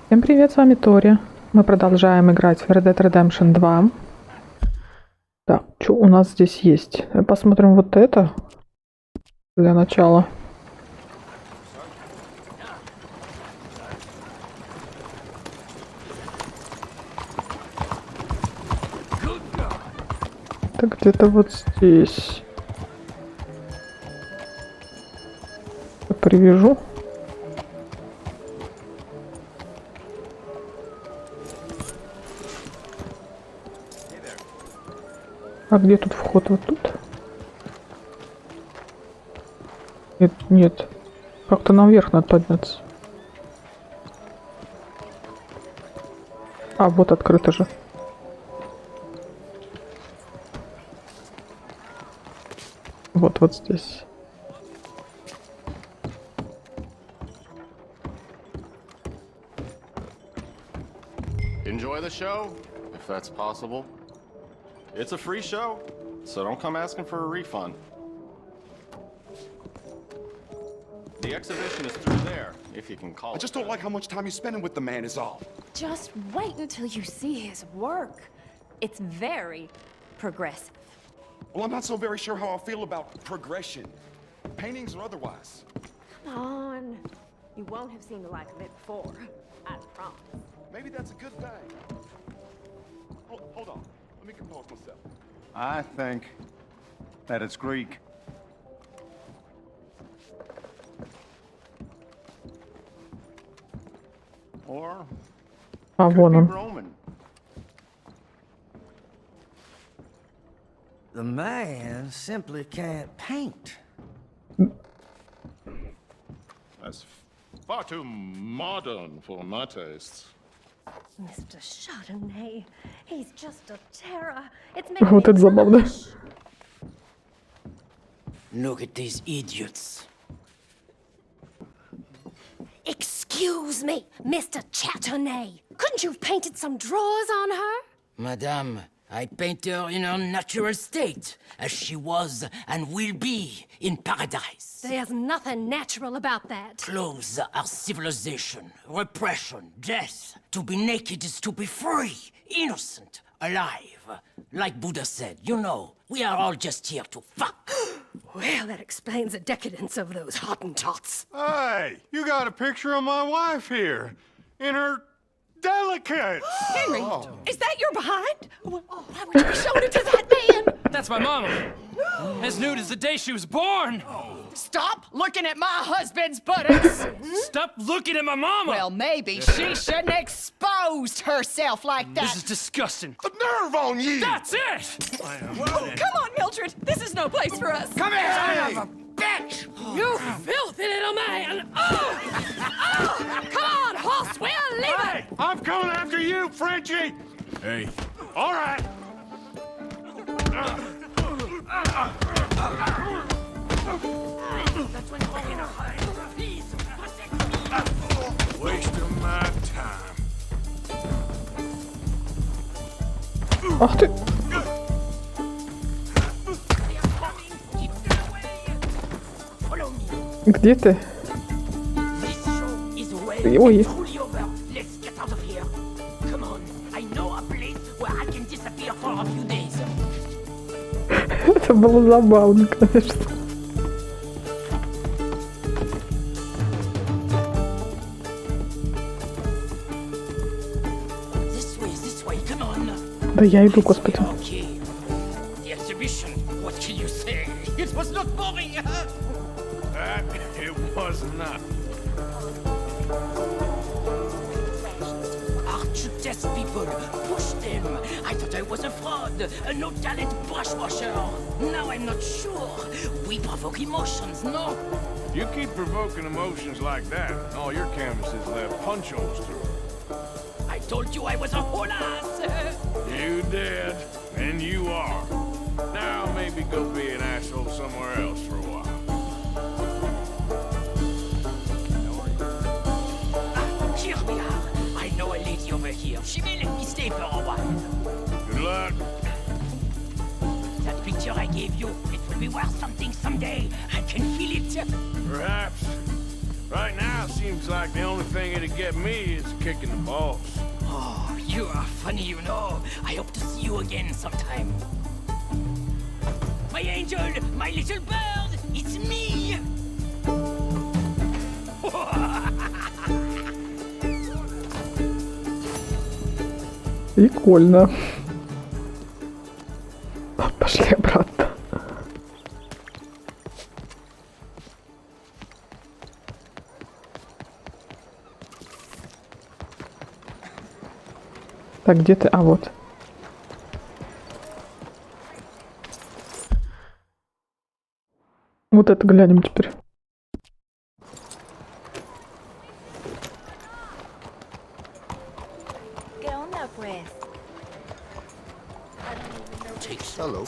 Всем привет, с вами Тори. Мы продолжаем играть в Red Dead Redemption 2. Так, что у нас здесь есть? Посмотрим вот это для начала. Так, где-то вот здесь. Я привяжу. А где тут вход? Вот тут? Нет, нет. Как-то наверх надо подняться. А, вот открыто же. Вот здесь. Enjoy the show, if that's possible. It's a free show, so don't come asking for a refund. The exhibition is through there, if you can call it. I just don't like how much time you're spending with the man is all. Just wait until you see his work. It's very progressive. Well, I'm not so very sure how I feel about progression. Paintings or otherwise. Come on. You won't have seen the like of it before. I promise. Maybe that's a good thing. Hold on. Let me compose myself. I think that it's Greek. Or А, could вон be он. Roman. The man simply can't paint. That's far too modern for my tastes. Mr. Chardonnay, he's just a terror. It's making Вот me это забавно. blush. Look at these idiots. Excuse me, Mr. Chardonnay. Couldn't you have painted some drawers on her? Madame, I paint her in her natural state, as she was and will be in paradise. There's nothing natural about that. Clothes are civilization, repression, death. To be naked is to be free, innocent, alive. Like Buddha said, you know, we are all just here to fuck. Well, that explains the decadence of those Hottentots. Hey, you got a picture of my wife here in her delicates. Henry, is that your behind? Why would you be showing it to that man? That's my mama. As nude as the day she was born. Stop looking at my husband's buttocks! Stop looking at my mama. Well, maybe she shouldn't have exposed herself like that. This is disgusting. The nerve on you! That's it. Come on, Mildred. This is no place for us. Come here! Son of a bitch! You filthy little man! Oh! Come on, horse, we'll leave it! I'm coming after you, Frenchie. Hey, All right. wasting my time. Ах ты! Где ты? This show is well Ой. and truly over. Let's get out of here. Come on, I know a place where I can disappear for a few days. Это было забавно, конечно. This way, come on. Да я иду, господи. Okay. The exhibition, what can you say? It was not boring, huh? That it was not. Art should test people, push them. I thought I was a fraud, a no-talent brush washer. Now I'm not sure. We provoke emotions, no? You keep provoking emotions like that, and all your canvases will have punch holes through them. I told you I was a whole ass. You did, and you are. Now maybe go be an asshole somewhere else for a while. Here we are. I know a lady over here. She may let me stay for a while. Good luck. That picture I gave you, it will be worth something someday. I can feel it. Perhaps. Right now, seems like the only thing it'd get me is kicking the balls. Oh, you are funny, you know. I hope to see you again sometime. My angel, my little bird, it's me! Прикольно. Пошли обратно. Так, где ты? А, вот. Вот это глянем теперь. Get on that breath. Hello.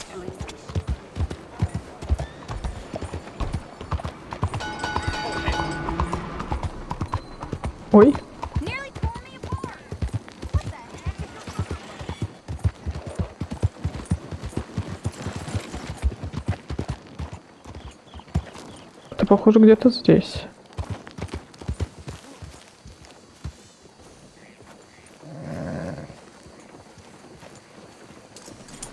Ой. Nearly tore me apart. What the heck? Это, похоже, где-то здесь.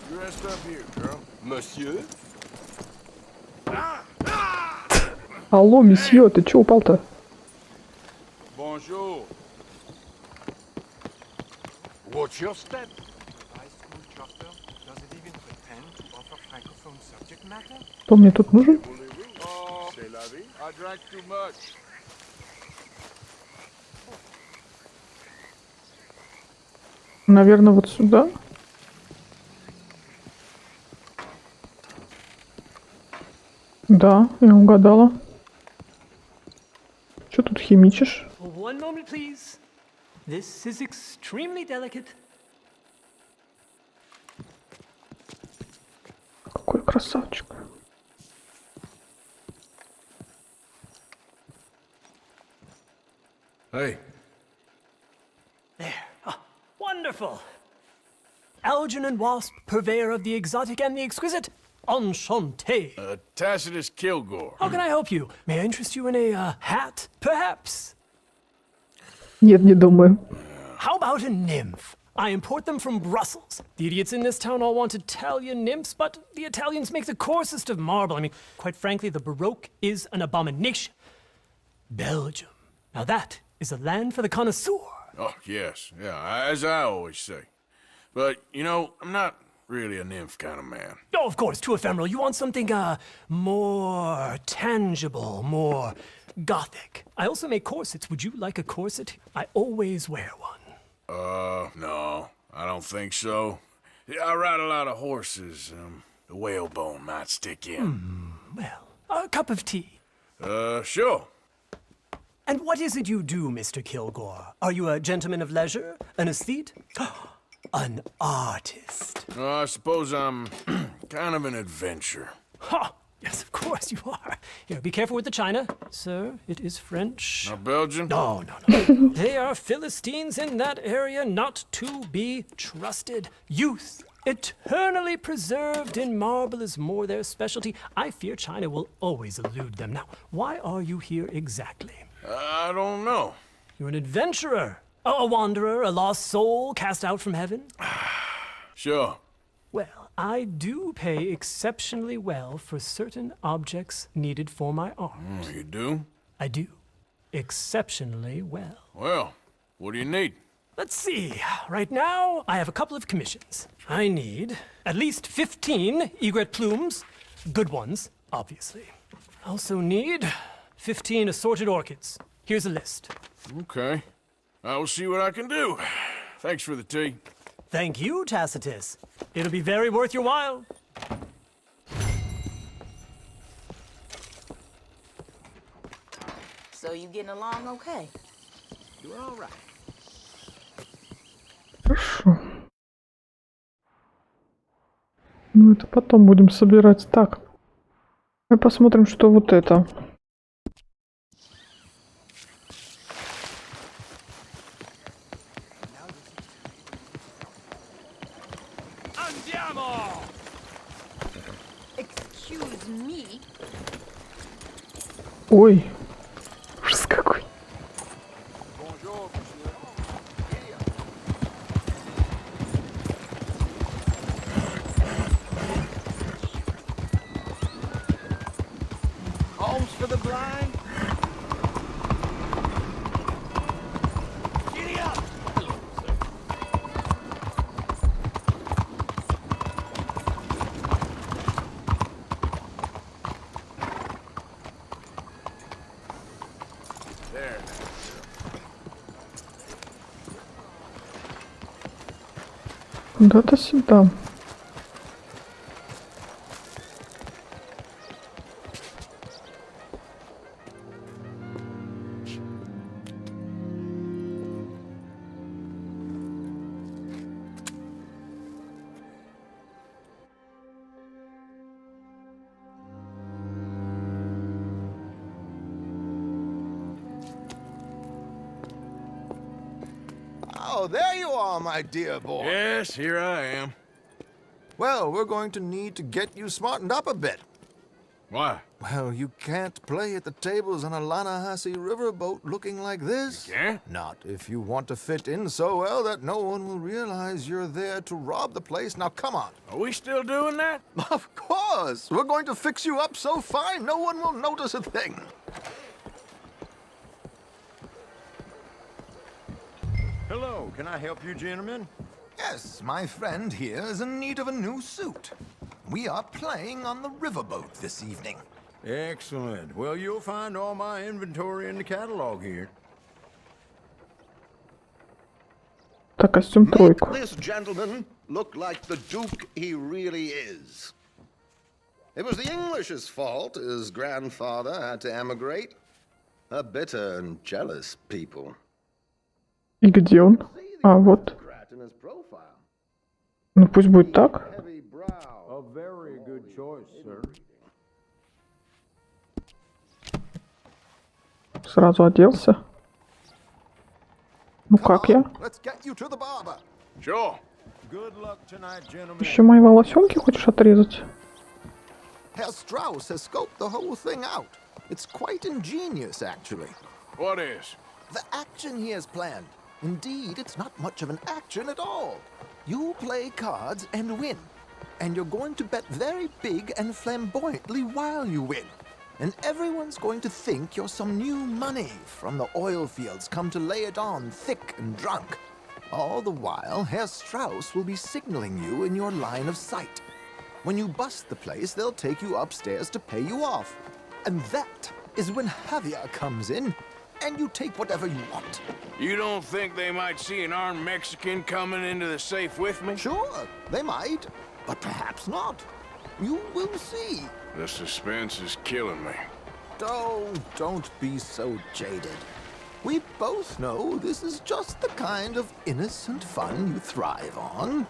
You rest up here, girl. Monsieur? Алло, месье, ты чё упал-то? Bonjour. Watch your step. Кто мне тут нужен? Oh, c'est la vie. I drank too much. Наверное, вот сюда. Да, я угадала. Что тут химичишь? One moment, please. This is extremely delicate. Какой красавчик. Hey. There. Ah, wonderful. Algernon Wasp, purveyor of the exotic and the exquisite. Enchanté. Tacitus Kilgore. How can I help you? May I interest you in a hat, perhaps? Нет, не думаю. How about a nymph? I import them from Brussels. The idiots in this town all want Italian nymphs, but the Italians make the coarsest of marble. I mean, quite frankly, the Baroque is an abomination. Belgium. Now that is a land for the connoisseur. Oh, yes. Yeah, as I always say. But, you know, I'm not really a nymph kind of man. Oh, of course, too ephemeral. You want something, more tangible, more gothic. I also make corsets. Would you like a corset? I always wear one. No, I don't think so. I ride a lot of horses. The whalebone might stick in. Well, a cup of tea. Sure. And what is it you do, Mr. Kilgore? Are you a gentleman of leisure? An aesthete? An artist? I suppose I'm kind of an adventurer. Ha! Yes, of course you are. Here, be careful with the china. Sir, it is French. Not Belgian? No. They are Philistines in that area, not to be trusted. Youth, eternally preserved in marble, is more their specialty. I fear China will always elude them. Now, why are you here exactly? I don't know. You're an adventurer, a wanderer, a lost soul cast out from heaven? Sure. Well, I do pay exceptionally well for certain objects needed for my art. You do? I do. Exceptionally well. Well, what do you need? Let's see. Right now, I have a couple of commissions. I need at least 15 egret plumes. Good ones, obviously. I also need 15 assorted orchids. Here's a list. Okay. I will see what I can do. Thanks for the tea. Thank you, Tacitus. It'll be very worth your while. So you getting along okay? You're all right. Хорошо. Ну, это потом будем собирать. Так. Мы посмотрим, что вот это. Andiamo! Excuse me. Ой. Ужас какой. for the blind? Giddy up! There. Куда-то сюда. Oh, there you are, my dear boy. Yes, here I am. Well, we're going to need to get you smartened up a bit. Why? Well, you can't play at the tables on a Lanahasi riverboat looking like this. You can't? Not if you want to fit in so well that no one will realize you're there to rob the place. Now, come on. Are we still doing that? Of course. We're going to fix you up so fine no one will notice a thing. Hello, can I help you, gentlemen? Yes, my friend here is in need of a new suit. We are playing on the riverboat this evening. Excellent. Well, you'll find all my inventory in the catalog here. Так, костюм Make тройку. this gentleman look like the Duke he really is. It was the English's fault his grandfather had to emigrate. A bitter and jealous people. И где он? А, вот. In his profile. Ну пусть будет так. Heavy brow. A very good choice, sir. Сразу оделся. Ну как я? Let's get you to the barber. Sure. Good luck tonight, gentlemen. Еще мои волосенки хочешь отрезать? Herr Strauss has scoped the whole thing out. It's quite ingenious, actually. What is? The action he has planned. Indeed, it's not much of an action at all. You play cards and win. And you're going to bet very big and flamboyantly while you win. And everyone's going to think you're some new money from the oil fields come to lay it on thick and drunk. All the while, Herr Strauss will be signaling you in your line of sight. When you bust the place, they'll take you upstairs to pay you off. And that is when Javier comes in, and you take whatever you want. You don't think they might see an armed Mexican coming into the safe with me? Sure, they might, but perhaps not. You will see. The suspense is killing me. Oh, don't be so jaded. We both know this is just the kind of innocent fun you thrive on.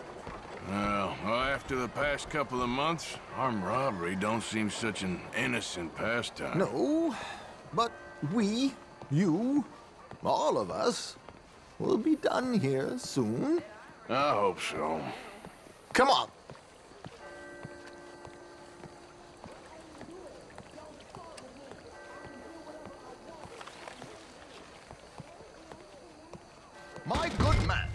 Well, after the past couple of months, armed robbery don't seem such an innocent pastime. No, but we, you, all of us, will be done here soon. I hope so. Come on. My good man,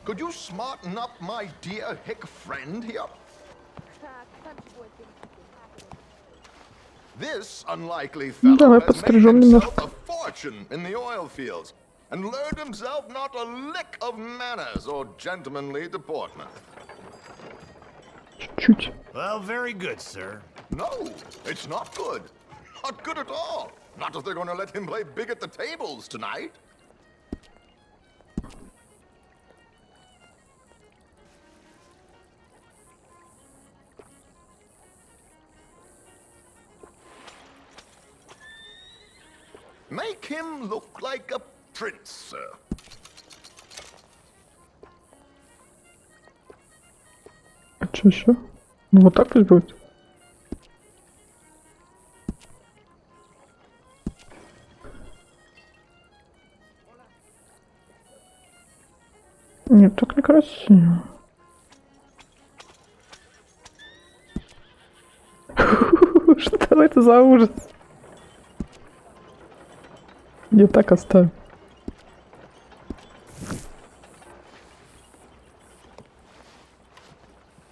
could you smarten up my dear hick friend here? This unlikely fellow Давай has made подстрижем himself немножко. a fortune in the oil fields and learned himself not a lick of manners or gentlemanly deportment. Чуть-чуть. Well, very good, sir. No, it's not good. Not good at all. Not if they're going to let him play big at the tables tonight. Make him look like a prince, sir. А что еще? Ну вот так пусть будет. Нет, так некрасиво. Что это за ужас? Я так оставлю.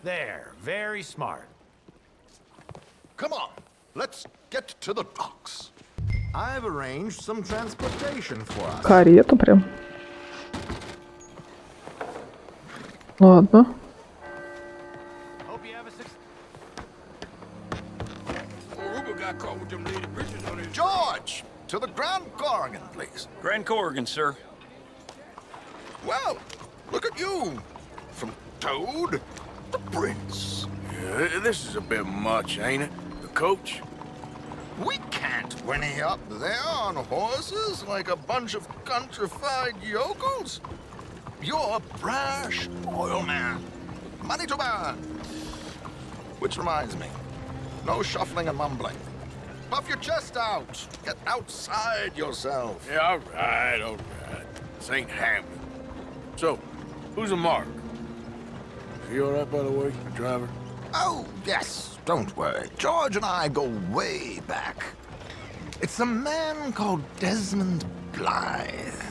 There, very smart. Come on, let's get to the docks. I've arranged some transportation for us. Карету прям. Ладно. George, to the Grand Corrigan, please. Grand Corrigan, sir. Well, look at you. From Toad to Prince. Yeah, this is a bit much, ain't it? The coach? We can't whinny up there on horses like a bunch of countrified yokels. You're a brash oil man. Money to burn. Which reminds me, no shuffling and mumbling. Puff your chest out. Get outside yourself. Yeah, all right, all right. This ain't happening. So, who's a mark? Is he all right, by the way, the driver? Oh, yes. Don't worry. George and I go way back. It's a man called Desmond Blythe.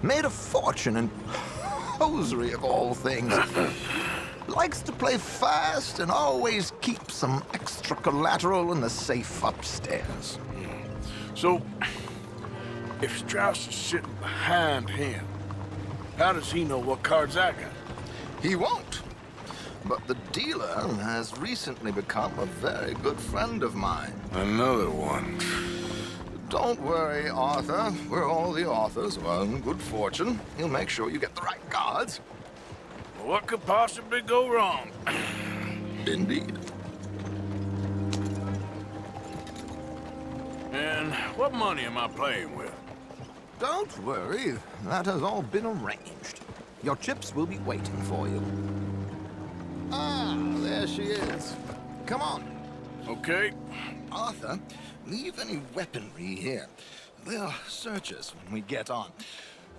Made a fortune in hosiery of all things. Likes to play fast and always keeps some extra collateral in the safe upstairs. So, if Strauss is sitting behind him, how does he know what cards I got? He won't. But the dealer has recently become a very good friend of mine. Another one. Don't worry, Arthur. We're all the authors of our own good fortune. He'll make sure you get the right cards. What could possibly go wrong? Indeed. And what money am I playing with? Don't worry. That has all been arranged. Your chips will be waiting for you. Ah, there she is. Come on. Okay. Arthur, leave any weaponry here. They'll search us when we get on.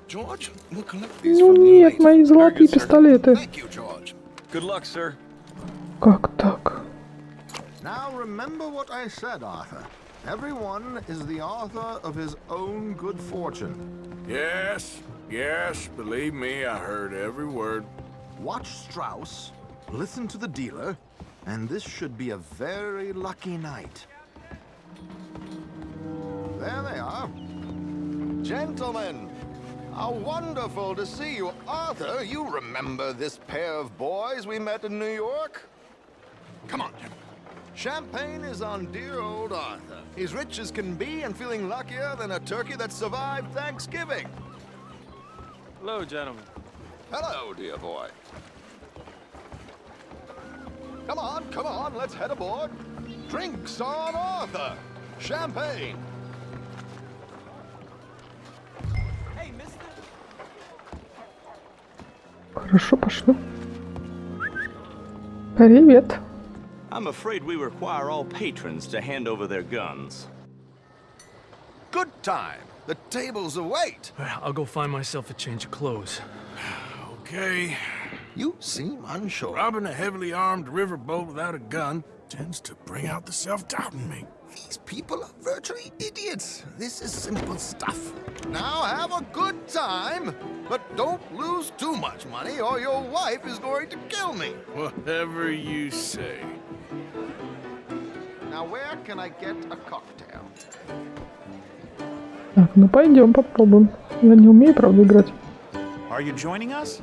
George, we'll collect these Ну from you нет, later. мои золотые Very good, sir. пистолеты. Thank you, George. Good luck, sir. Как так? Now remember what I said, Arthur. Everyone is the author of his own good fortune. Yes, yes, believe me, I heard every word. Watch Strauss, listen to the dealer, and this should be a very lucky night. There they are. Gentlemen, how wonderful to see you. Arthur, you remember this pair of boys we met in New York? Come on. Champagne is on dear old Arthur. He's rich as can be and feeling luckier than a turkey that survived Thanksgiving. Hello, gentlemen. Hello, dear boy. Come on, let's head aboard. Drinks on Arthur. Champagne. Hey, mister. Хорошо, пошли. Привет. I'm afraid we require all patrons to hand over their guns. Good time. The tables await. I'll go find myself a change of clothes. Okay. You seem unsure. Robbing a heavily armed riverboat without a gun tends to bring out the self-doubt in me. These people are virtually idiots. This is simple stuff. Now have a good time, but don't lose too much money or your wife is going to kill me. Whatever you say. Now where can I get a cocktail? Так, ну пойдем попробуем. Я не умею, правда, играть. Are you joining us?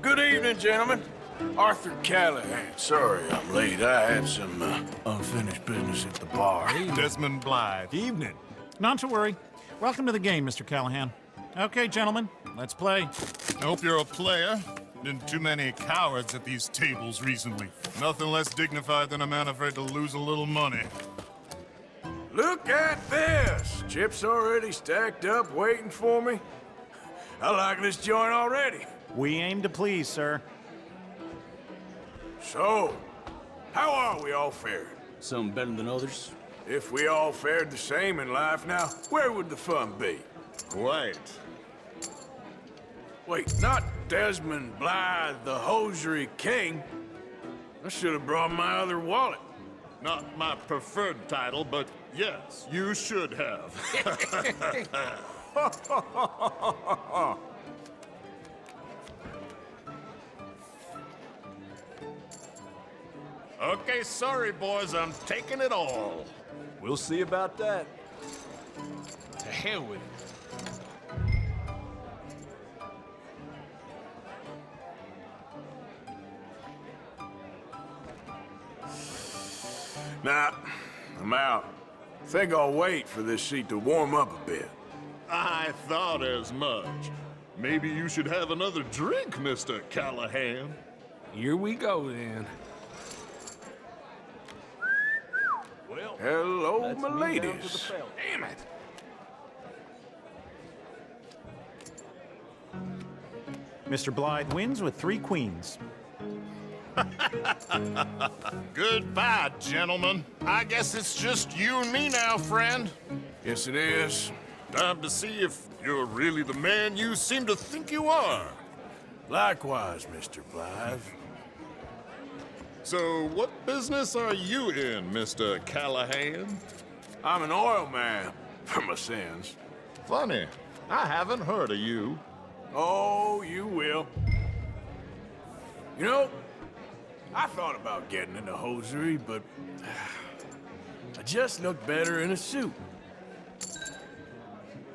Good evening, gentlemen. Arthur Callahan. Sorry I'm late. I had some unfinished business at the bar. Desmond Blythe. Evening. Not to worry. Welcome to the game, Mr. Callahan. Okay, gentlemen, let's play. I hope you're a player. Been too many cowards at these tables recently. Nothing less dignified than a man afraid to lose a little money. Look at this! Chips already stacked up, waiting for me. I like this joint already. We aim to please, sir. So, how are we all faring? Some better than others. If we all fared the same in life now, where would the fun be? Quite. Wait, not Desmond Blythe, the hosiery king. I should have brought my other wallet. Not my preferred title, but yes, you should have. Okay, sorry, boys. I'm taking it all. We'll see about that. To hell with it. Nah, I'm out. Think I'll wait for this seat to warm up a bit. I thought as much. Maybe you should have another drink, Mr. Callahan. Here we go, then. Well, hello, my ladies. Damn it. Mr. Blythe wins with 3 queens. Goodbye, gentlemen. I guess it's just you and me now, friend. Yes, it is. Time to see if you're really the man you seem to think you are. Likewise, Mr. Blythe. So, what business are you in, Mr. Callahan? I'm an oil man, for my sins. Funny, I haven't heard of you. Oh, you will. You know, I thought about getting into hosiery, but I just look better in a suit.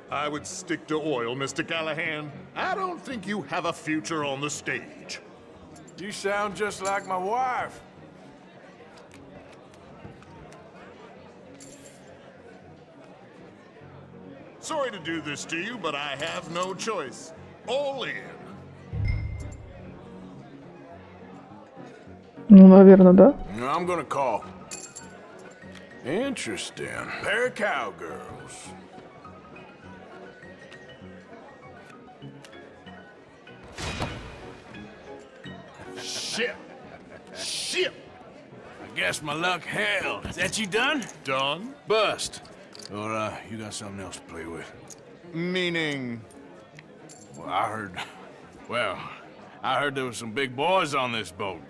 I would stick to oil, Mr. Callahan. I don't think you have a future on the stage. You sound just like my wife. Sorry to do this to you, but I have no choice. All in. Ну, наверное, да? I'm gonna call. Interesting. Pair of cowgirls. Shit! Shit! I guess my luck held. Is that you done? Done? Bust. Or, you got something else to play with? Meaning? Well, I heard there was some big boys on this boat.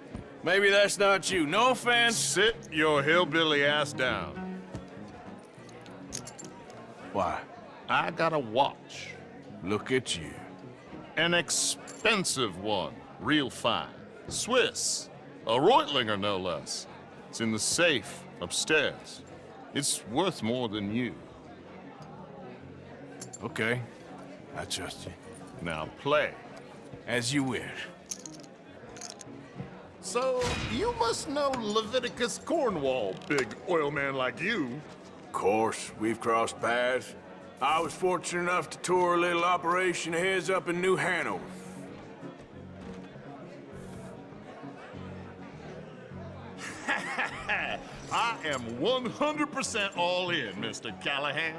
Maybe that's not you. No offense. Sit your hillbilly ass down. Why? I got a watch. Look at you. An expensive one. Real fine. Swiss. A Reutlinger, no less. It's in the safe upstairs. It's worth more than you. Okay. I trust you. Now play. As you wish. So, you must know Leviticus Cornwall, big oil man like you. Of course, we've crossed paths. I was fortunate enough to tour a little operation of his up in New Hanover. I am 100% all in, Mr. Callahan.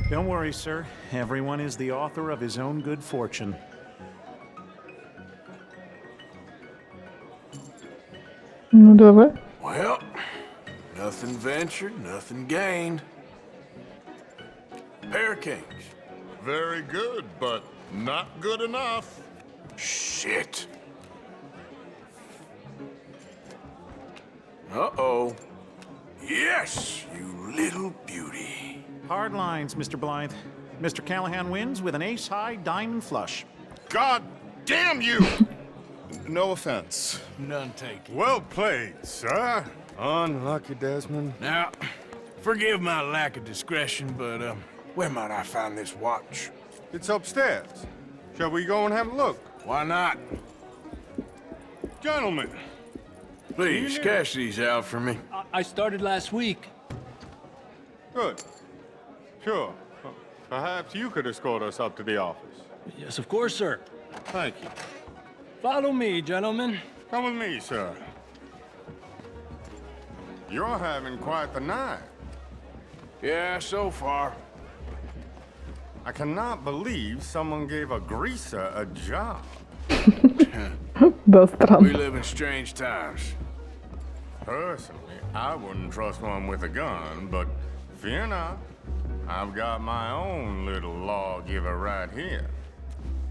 Don't worry, sir. Everyone is the author of his own good fortune. Ну, давай. Well, nothing ventured, nothing gained. Pair of kings. Very good, but not good enough. Shit. Uh-oh. Yes, you little beauty. Hard lines, Mr. Blythe. Mr. Callahan wins with an ace-high diamond flush. God damn you! No offense. None taken. Well played, sir. Unlucky, Desmond. Now, forgive my lack of discretion, but, where might I find this watch? It's upstairs. Shall we go and have a look? Why not? Gentlemen. Please, cash these out for me. I started last week. Good. Sure. Perhaps you could escort us up to the office. Yes, of course, sir. Thank you. Follow me, gentlemen. Come with me, sir. You're having quite the night. Yeah, so far. I cannot believe someone gave a greaser a job. Да, странно. We live in strange times. Personally, I wouldn't trust one with a gun, but fear not. I've got my own little lawgiver right here.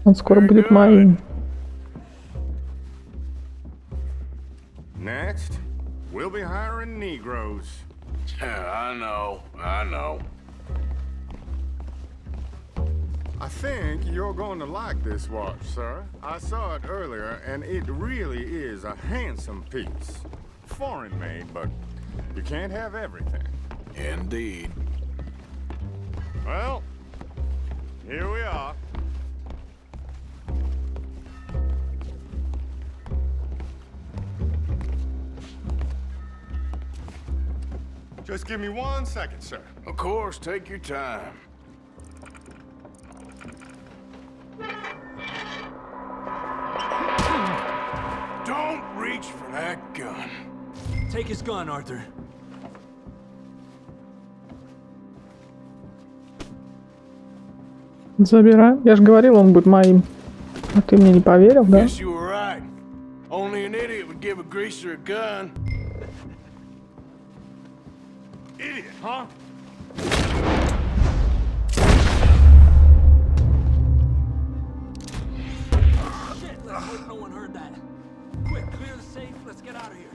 Он скоро будет моим. Next, we'll be hiring Negroes. Yeah, I know. I think you're going to like this watch, sir. I saw it earlier, and it really is a handsome piece. foreign made, but you can't have everything. Indeed. Well, here we are. Just give me 1 second, sir. Of course, take your time. Don't reach for that gun. Take his gun, Arthur. Забираем. Я же говорил, он будет моим. А ты мне не поверил, да? Guess you were right. Only an idiot would give a greaser a gun. Idiot, huh? Shit, let's hope no one heard that. Quick, clear the safe. Let's get out of here.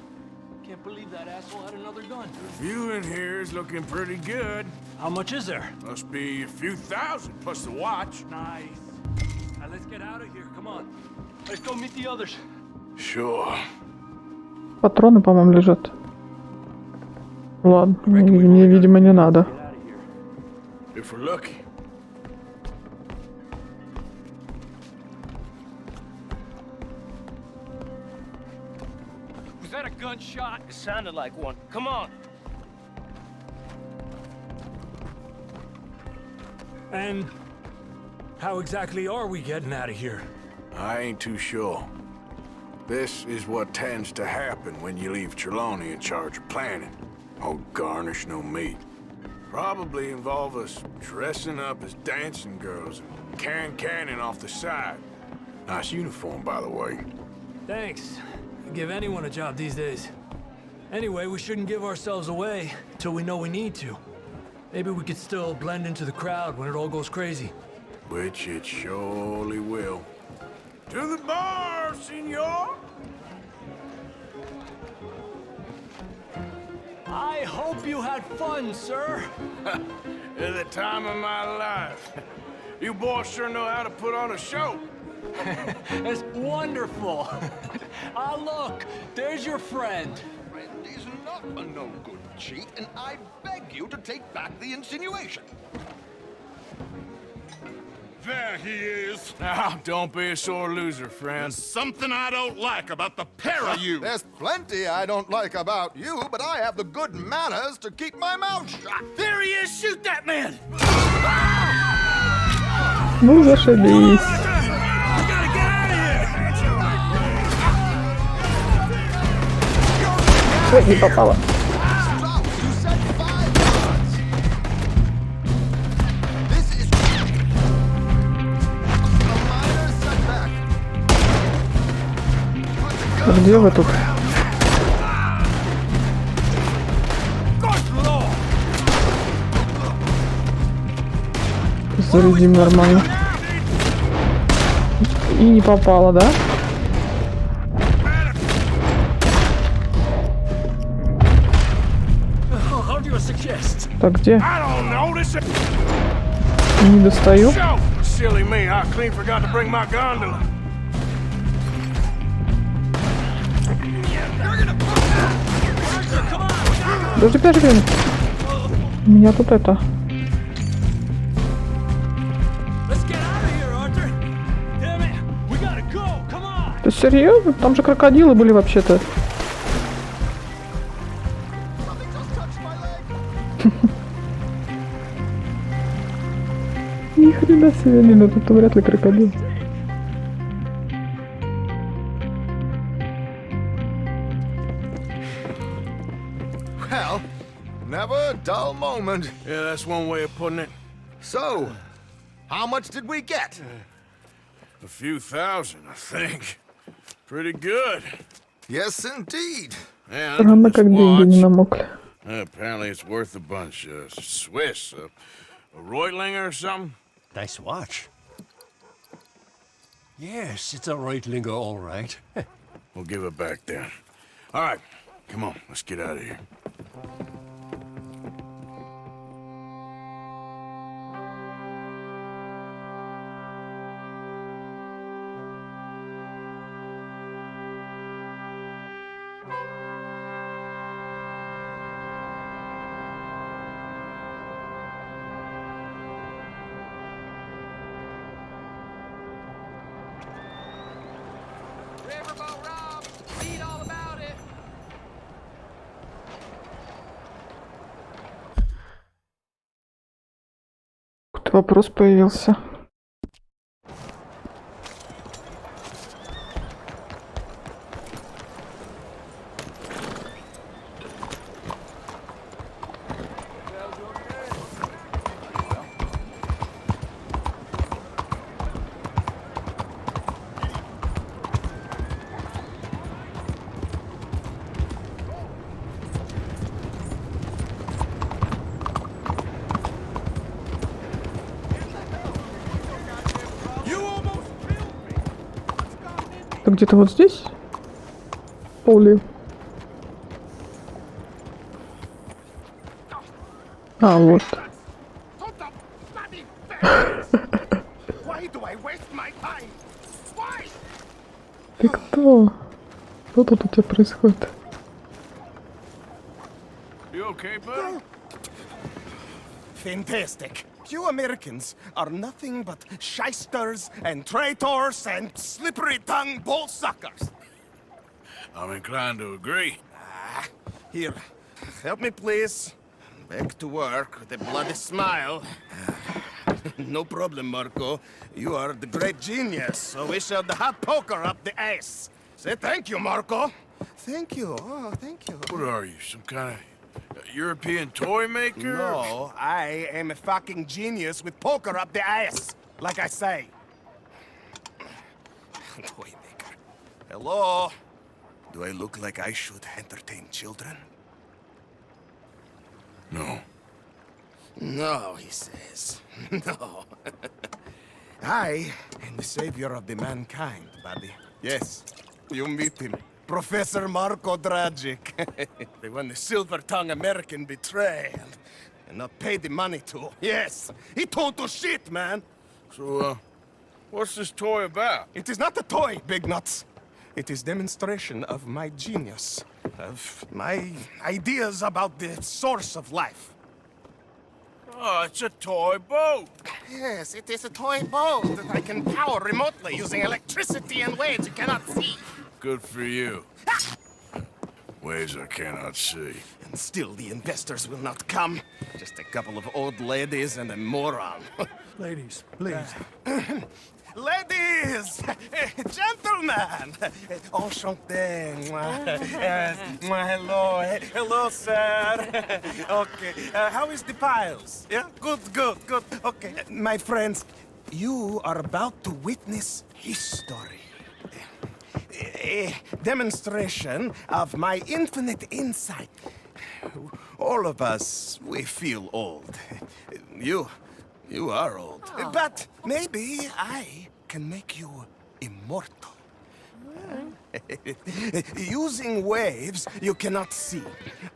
Can't believe that asshole had another gun. The view in here is looking pretty good. How much is there? Must be a few thousand plus the watch. Nice. Now let's get out of here. Come on. Let's go meet the others. Sure. Патроны, по-моему, лежат. Ладно, мне, видимо, не надо. If we're lucky. Was that a gunshot? It sounded like one. Come on. And how exactly are we getting out of here? I ain't too sure. This is what tends to happen when you leave Trelawney in charge of planning. Oh, garnish no meat. Probably involve us dressing up as dancing girls and carrying cannon off the side. Nice uniform, by the way. Thanks. Give anyone a job these days. Anyway, we shouldn't give ourselves away till we know we need to. Maybe we could still blend into the crowd when it all goes crazy. Which it surely will. To the bar, senor! I hope you had fun, sir. At the time of my life. You boys sure know how to put on a show. That's wonderful. Ah, look, there's your friend. Friend is not a no-good cheat, and I beg you to take back the insinuation. There he is. Now, don't be a sore loser, friend. There's something I don't like about the pair of you. There's plenty I don't like about you, but I have the good manners to keep my mouth shut. There he is! Shoot that man! Ну, зашибись. Ой, не попала. Где вы тут? Зарядим нормально. И не попало, да? Так, где? Не достаю. Подожди. У меня тут это. Ты серьезно? Там же крокодилы были вообще-то. Ни хрена себе, ну тут вряд ли крокодил. Well, never a dull moment. Yeah, that's one way of putting it. So, how much did we get? A few thousand, I think. Pretty good. Yes, indeed. Yeah, Странно, как деньги не намокли. Apparently it's worth a bunch. Swiss. A Reutlinger or something? Nice watch. Yes, it's a Reutlinger, all right. We'll give it back then. All right, come on, let's get out of here. вопрос появился. Это где-то вот здесь? Поле. А, вот. Ты кто? Что тут у тебя происходит? Fantastic. You Americans are nothing but shysters and traitors and slippery-tongued bullsuckers. I'm inclined to agree. Here, help me please. Back to work with a bloody smile. No problem, Marco. You are the great genius, so we shall the hot poker up the ass. Say thank you, Marco. Thank you. Oh, thank you. What are you, some kind of European toy maker? No, I am a fucking genius with poker up the ass, like I say. Toy maker. Hello? Do I look like I should entertain children? No. No, he says. No. I am the savior of the mankind, buddy. Yes, you meet him. Professor Marco Dragic. The one the silver-tongued American betrayed and not paid the money to. Yes, he told to shit, man. So, what's this toy about? It is not a toy, Big Nuts. It is demonstration of my genius, of my ideas about the source of life. Oh, it's a toy boat. Yes, it is a toy boat that I can power remotely using electricity in ways you cannot see. Good for you. Ways I cannot see. And still the investors will not come. Just a couple of old ladies and a moron. Ladies, please. Ladies! Gentlemen! Enchanté! Hello. Hello, sir. Okay. How is the piles? Yeah? Good. Okay. My friends, you are about to witness history. A demonstration of my infinite insight. All of us, we feel old. You are old. Oh. But maybe I can make you immortal. Using waves you cannot see,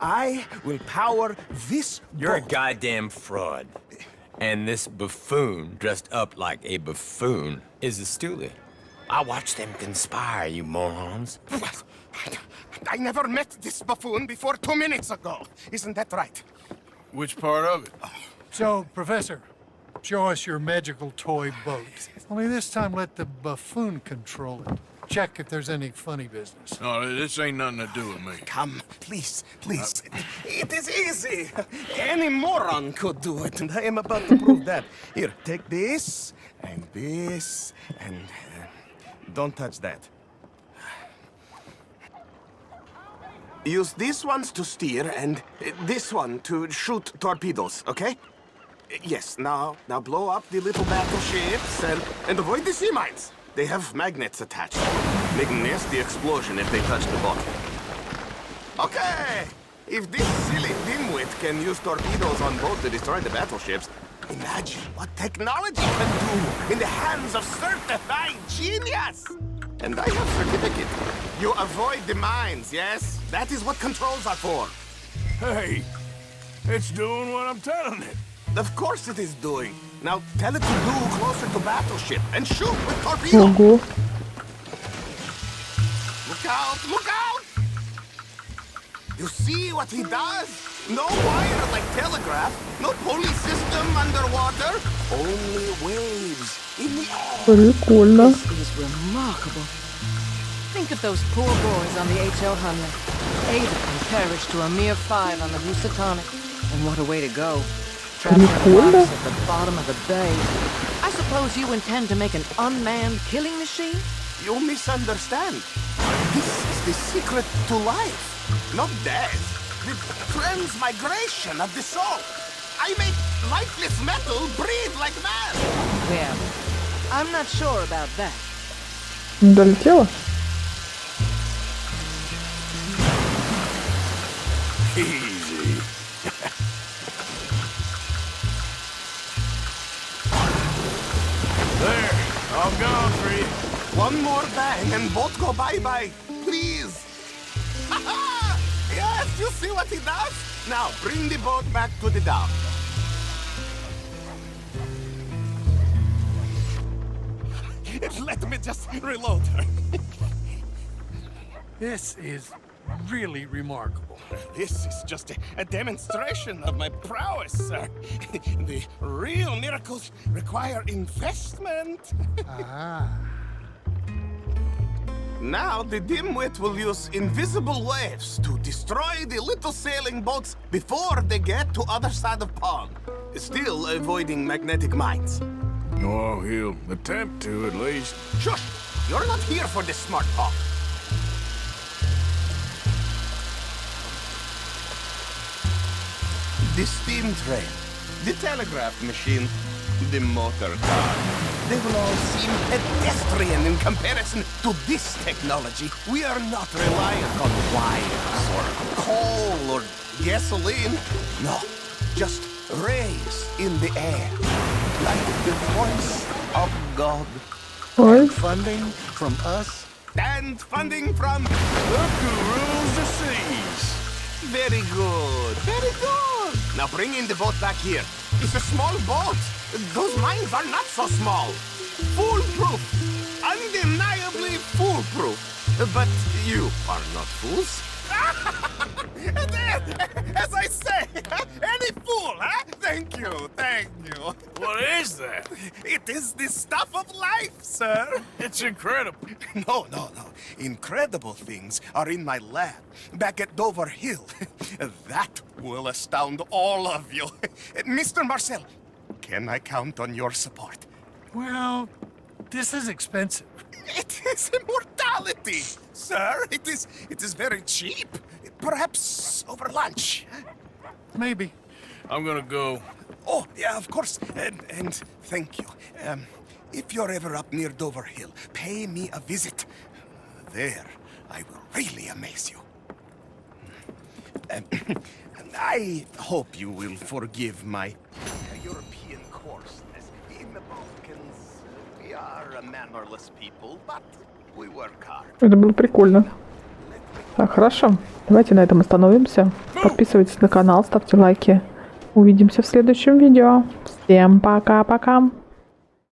I will power this You're a boat. goddamn fraud. And this buffoon, dressed up like a buffoon, is a stoolie. I watched them conspire, you morons. I never met this buffoon before 2 minutes ago. Isn't that right? Which part of it? So, Professor, show us your magical toy boat. Only this time let the buffoon control it. Check if there's any funny business. No, this ain't nothing to do with me. Come, please. It is easy. Any moron could do it, and I am about to prove that. Here, take this, and don't touch that. Use these ones to steer, and this one to shoot torpedoes, okay? Yes, now blow up the little battleships, and avoid the sea mines. They have magnets attached. Make a nasty explosion if they touch the bottom. Okay! If this silly dimwit can use torpedoes on board to destroy the battleships, imagine what technology can do in the hands of certified genius! And I have certificate. You avoid the mines, yes? That is what controls are for. Hey, it's doing what I'm telling it. Of course it is doing. Now tell it to do closer to battleship and shoot with torpedo. Look out! You see what he does? No wire like telegraph, no pulley system underwater, only waves in the air. Прикольно. This is remarkable. Think of those poor boys on the H.L. Hunley. 8 of them perished to a mere 5 on the Housatonic. And what a way to go. trapped in Прикольно. rocks at the bottom of the bay. I suppose you intend to make an unmanned killing machine? You misunderstand. This is the secret to life, not death. The transmigration of the soul. I make lifeless metal breathe like man. Well, I'm not sure about that. Не долетела? Easy. There, all gone for you. One more bang and both go bye-bye. Please. Yes, you see what he does? Now, bring the boat back to the dock. Let me just reload her. This is really remarkable. This is just a demonstration of my prowess, sir. The real miracles require investment. Now the dimwit will use invisible waves to destroy the little sailing boats before they get to other side of pond, still avoiding magnetic mines. Oh, he'll attempt to, at least. Shush! You're not here for this smart talk. The steam train, the telegraph machine, the motor car. They will all seem pedestrian in comparison to this technology. We are not reliant on wires or coal or gasoline. No, just rays in the air, like the voice of God. And funding from us? And funding from look who rules the seas. Very good, very good. Now bring in the boat back here. It's a small boat. Those mines are not so small. Foolproof. Undeniably foolproof. But you are not fools. As I say, any fool, huh? Thank you, thank you. What is that? It is the stuff of life, sir. It's incredible. No. Incredible things are in my lab, back at Dover Hill. That will astound all of you. Mr. Marcel, can I count on your support? Well, this is expensive. It is immortality, sir. It is very cheap. Perhaps over lunch. Maybe. I'm gonna go. Oh, yeah, of course. And thank you. If you're ever up near Dover Hill, pay me a visit. There, I will really amaze you. I hope you will forgive my European coarseness. In the Balkans, we are a mannerless people, but we work hard. Это было прикольно. Так, хорошо. Давайте на этом остановимся. Подписывайтесь на канал, ставьте лайки. Увидимся в следующем видео. Всем пока-пока.